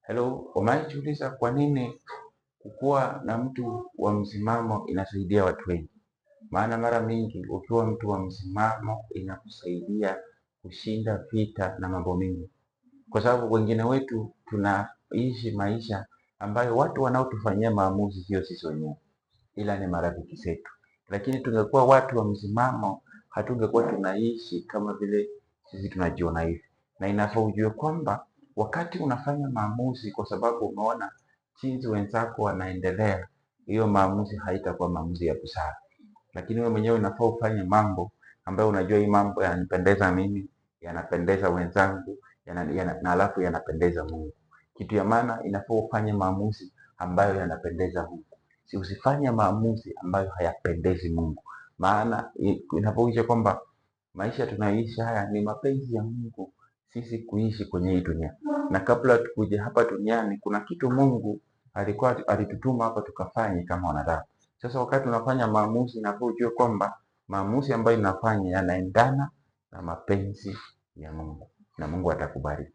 Hello, umejiuliza kwa nini kukuwa na mtu wa msimamo inasaidia watu wengi? Maana mara mingi ukiwa mtu wa msimamo inakusaidia kushinda vita na mambo mengi, kwa sababu wengine wetu tunaishi maisha ambayo watu wanaotufanyia maamuzi sio sisi wenyewe, ila ni marafiki zetu. Lakini tungekuwa watu wa msimamo, hatungekuwa tunaishi kama vile sisi tunajiona hivi. Na inafaa ujue kwamba wakati unafanya maamuzi kwa sababu umeona jinsi wenzako wanaendelea, hiyo maamuzi haitakuwa maamuzi ya busara. Lakini wewe mwenyewe unafaa ufanye mambo ambayo unajua hii mambo yananipendeza mimi, yanapendeza wenzangu, na alafu yanapendeza Mungu. Kitu ya maana inafaa ufanye maamuzi ambayo yanapendeza Mungu. Si usifanye maamuzi ambayo hayapendezi Mungu. Maana inapoisha kwamba maisha tunaishi haya ni mapenzi ya Mungu sisi kuishi kwenye hii dunia. Na kabla tukuje hapa duniani kuna kitu Mungu alitutuma hapa tukafanye kama wanadamu. Sasa wakati unafanya maamuzi inafaa ujue kwamba maamuzi ambayo inafanya yanaendana na mapenzi ya Mungu. Na Mungu atakubariki.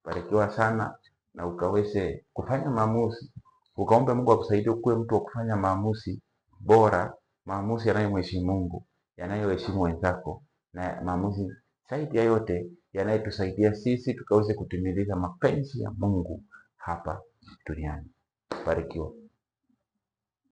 Barikiwa sana na ukaweze kufanya maamuzi. Ukaombe Mungu akusaidie ukuwe mtu wa kufanya maamuzi bora, maamuzi yanayomheshimu Mungu, yanayoheshimu wenzako, na maamuzi zaidi ya yote yanayotusaidia sisi tukaweze kutimiliza mapenzi ya Mungu hapa duniani. Barikiwa.